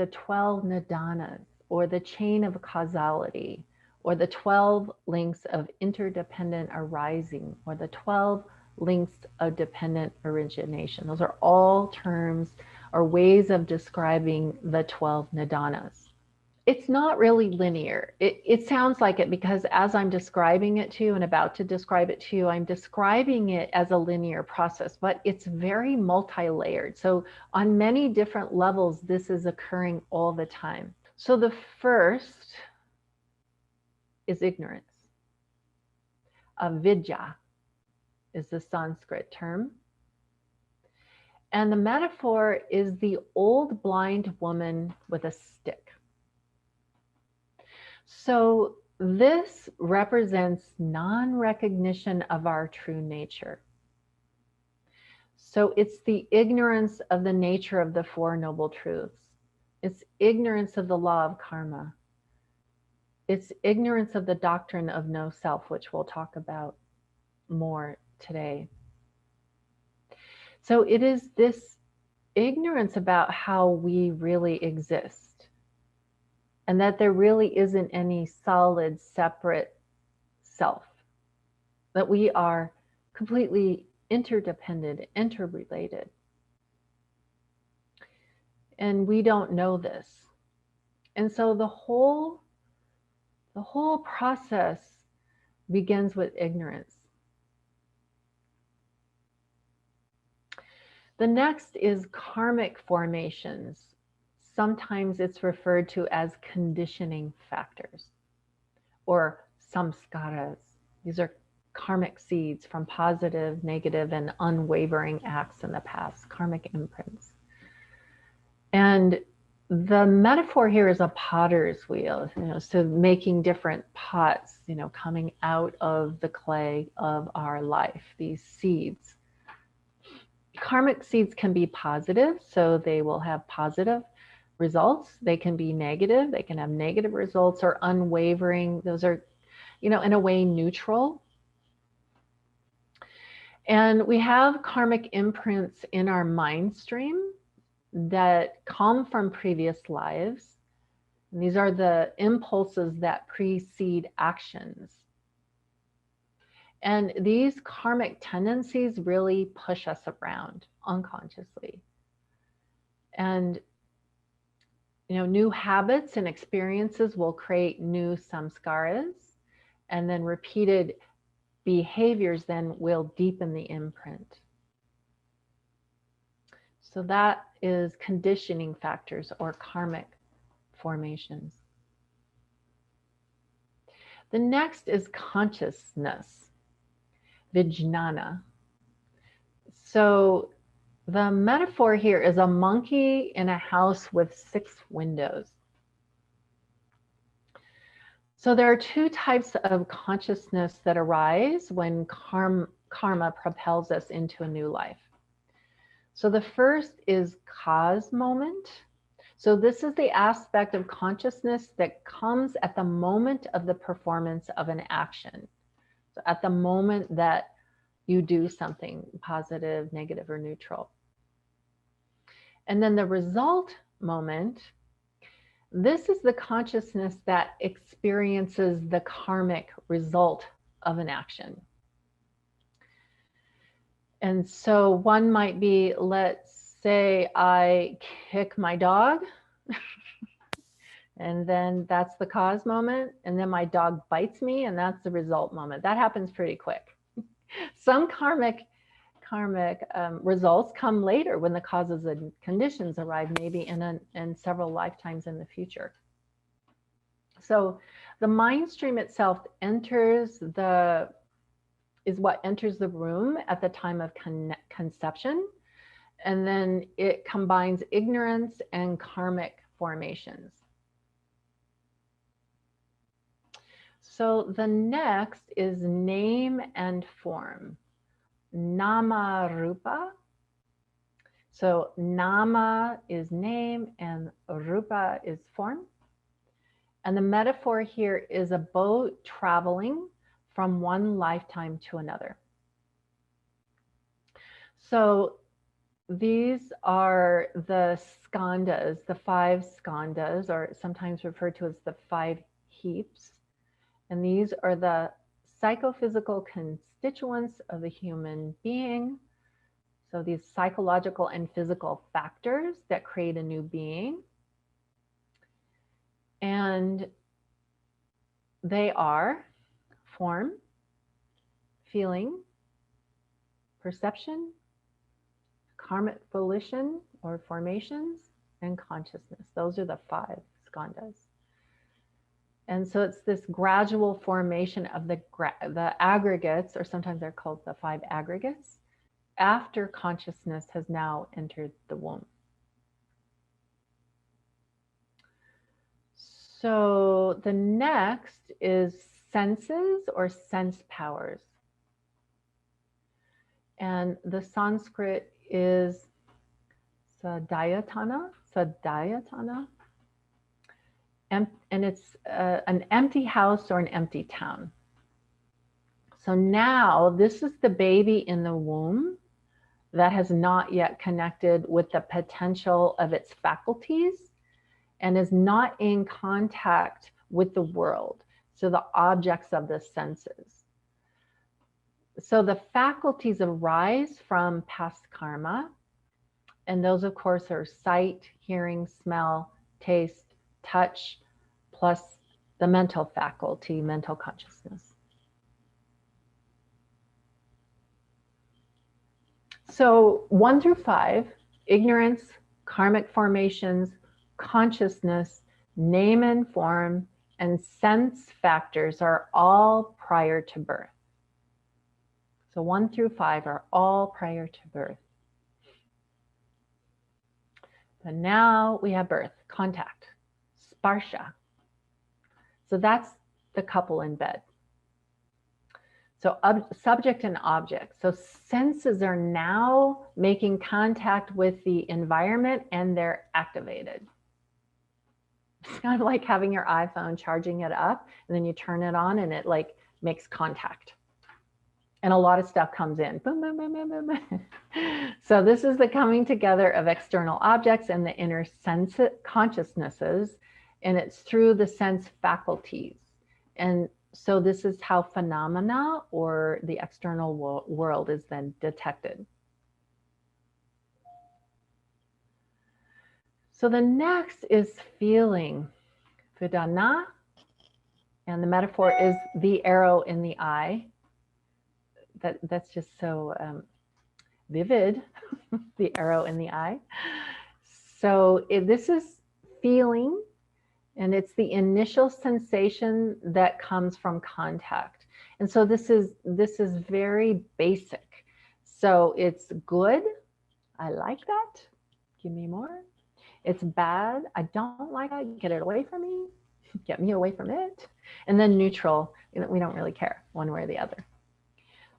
the 12 Nidanas, or the chain of causality, or the 12 links of interdependent arising, or the 12 links of dependent origination. Those are all terms or ways of describing the 12 Nidanas. It's not really linear. It sounds like it because as I'm describing it to you and about to describe it to you, I'm describing it as a linear process, but it's very multi-layered. So on many different levels, this is occurring all the time. So the first is ignorance. Avidya is the Sanskrit term. And the metaphor is the old blind woman with a stick. So this represents non-recognition of our true nature. So it's the ignorance of the nature of the Four Noble Truths. It's ignorance of the law of karma. It's ignorance of the doctrine of no self, which we'll talk about more today. So it is this ignorance about how we really exist, and that there really isn't any solid, separate self, that we are completely interdependent, interrelated. And we don't know this. And so the whole process begins with ignorance. The next is karmic formations. Sometimes it's referred to as conditioning factors or samskaras. These are karmic seeds from positive, negative, and unwavering acts in the past, karmic imprints. And the metaphor here is a potter's wheel, so making different pots, coming out of the clay of our life, these seeds. Karmic seeds can be positive, so they will have positive results. They can be negative. They can have negative results, or unwavering. Those are, in a way, neutral. And we have karmic imprints in our mind stream that come from previous lives. And these are the impulses that precede actions. And these karmic tendencies really push us around unconsciously. And new habits and experiences will create new samskaras, and then repeated behaviors then will deepen the imprint. So that is conditioning factors or karmic formations. The next is consciousness, vijnana. So the metaphor here is a monkey in a house with 6 windows. So there are 2 types of consciousness that arise when karma propels us into a new life. So the first is cause moment. So this is the aspect of consciousness that comes at the moment of the performance of an action. So at the moment that you do something positive, negative, or neutral. And then the result moment, this is the consciousness that experiences the karmic result of an action. And so one might be, let's say I kick my dog, and then that's the cause moment, and then my dog bites me, and that's the result moment. That happens pretty quick. Some karmic results come later when the causes and conditions arrive, maybe in several lifetimes in the future. So the mind stream itself is what enters the room at the time of conception, and then it combines ignorance and karmic formations. So the next is name and form. Nama rupa. So nama is name and rupa is form. And the metaphor here is a boat traveling from one lifetime to another. So these are the skandhas, the 5 skandhas, or sometimes referred to as the 5 heaps. And these are the psychophysical constituents of the human being. So these psychological and physical factors that create a new being. And they are form, feeling, perception, karmic volition or formations, and consciousness. Those are the 5 skandhas. And so it's this gradual formation of the aggregates, or sometimes they're called the 5 aggregates, after consciousness has now entered the womb. So the next is senses or sense powers. And the Sanskrit is sadayatana, and it's an empty house or an empty town. So now this is the baby in the womb that has not yet connected with the potential of its faculties and is not in contact with the world, so the objects of the senses. So the faculties arise from past karma, and those of course are sight, hearing, smell, taste, touch, plus the mental faculty, mental consciousness. So 1 through 5, ignorance, karmic formations, consciousness, name and form, and sense factors are all prior to birth. So 1 through 5 are all prior to birth. But now we have birth, contact, sparsha. So that's the couple in bed. So subject and object. So senses are now making contact with the environment and they're activated. It's kind of like having your iPhone, charging it up, and then you turn it on and it like makes contact. And a lot of stuff comes in. Boom, boom, boom, boom, boom, boom. So this is the coming together of external objects and the inner sense consciousnesses, and it's through the sense faculties. And so this is how phenomena or the external world is then detected. So the next is feeling, vedana, and the metaphor is the arrow in the eye. That's just so vivid, the arrow in the eye. So this is feeling, and it's the initial sensation that comes from contact. And so this is very basic. So it's good, I like that, give me more. It's bad, I don't like that, get it away from me, get me away from it. And then neutral, we don't really care one way or the other.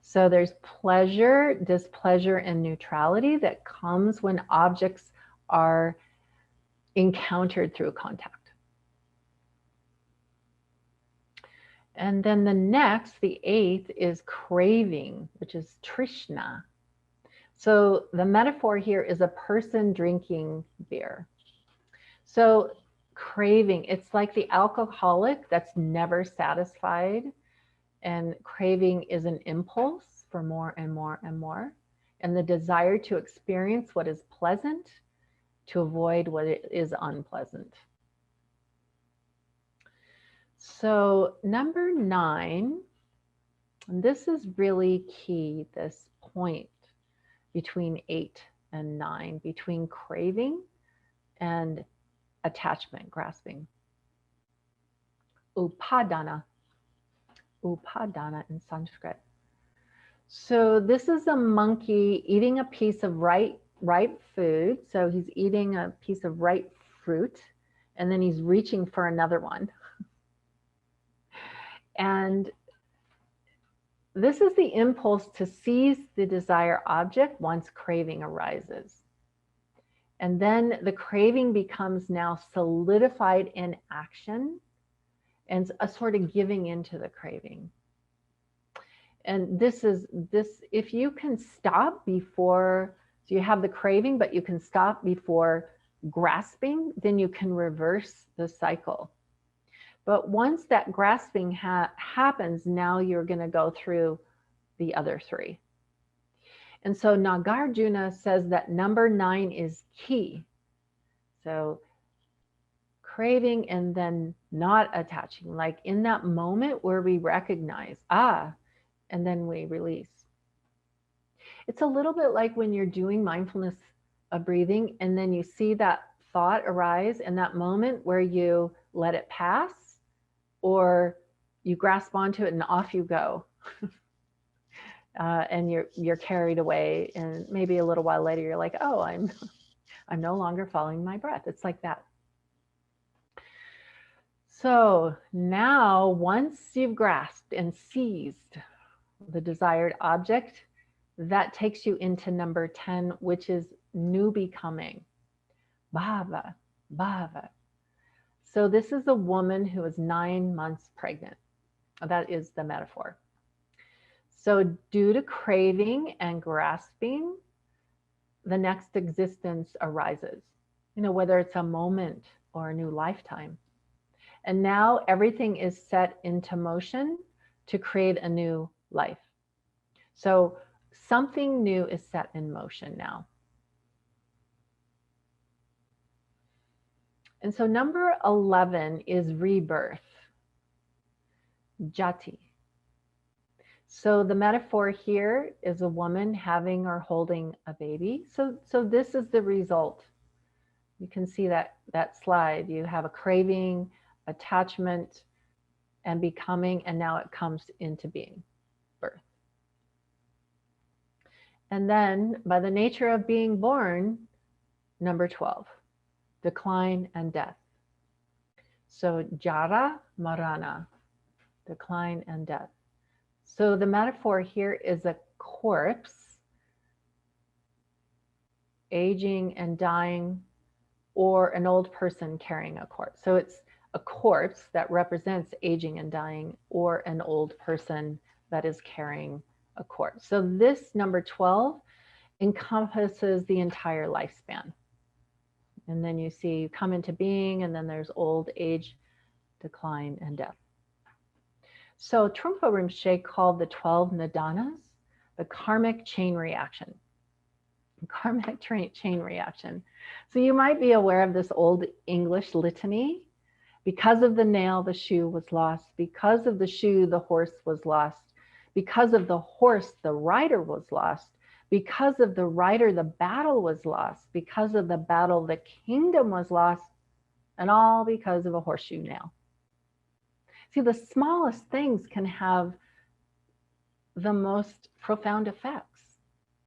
So there's pleasure, displeasure, and neutrality that comes when objects are encountered through contact. And then the next, the 8th, is craving, which is trishna. So the metaphor here is a person drinking beer. So craving, it's like the alcoholic that's never satisfied. And craving is an impulse for more and more and more. And the desire to experience what is pleasant, to avoid what is unpleasant. So number 9, and this is really key, this point between 8 and 9, between craving and attachment, grasping. Upadana. Upadana in Sanskrit. So this is a monkey eating a piece of ripe food. So he's eating a piece of ripe fruit, and then he's reaching for another one. And this is the impulse to seize the desired object once craving arises. And then the craving becomes now solidified in action and a sort of giving into the craving. And this, if you can stop before So you have the craving, but you can stop before grasping, then you can reverse the cycle. But once that grasping happens, now you're going to go through the other three. And so Nagarjuna says that number 9 is key. So craving and then not attaching, like in that moment where we recognize, and then we release. It's a little bit like when you're doing mindfulness of breathing and then you see that thought arise in that moment where you let it pass or you grasp onto it and off you go. And you're carried away, and maybe a little while later you're like, oh, I'm no longer following my breath. It's like that. So now, once you've grasped and seized the desired object, that takes you into number 10, which is new becoming. Bhava, bhava. So this is a woman who is 9 months pregnant. That is the metaphor. So due to craving and grasping, the next existence arises, whether it's a moment or a new lifetime. And now everything is set into motion to create a new life. So something new is set in motion now. And so number 11 is rebirth, jati. So the metaphor here is a woman having or holding a baby. So this is the result. You can see that slide. You have a craving, attachment, and becoming, and now it comes into being, birth. And then by the nature of being born, number 12, decline and death. So jara, marana, decline and death. So the metaphor here is a corpse, aging and dying, or an old person carrying a corpse. So it's a corpse that represents aging and dying, or an old person that is carrying a corpse. So this number 12 encompasses the entire lifespan. And then you see you come into being, and then there's old age, decline, and death. So Trungpa Rinpoche called the 12 Nidanas the karmic chain reaction. Karmic chain reaction. So you might be aware of this old English litany. Because of the nail, the shoe was lost. Because of the shoe, the horse was lost. Because of the horse, the rider was lost. Because of the rider, the battle was lost. Because of the battle, the kingdom was lost. And all because of a horseshoe nail. See, the smallest things can have the most profound effects.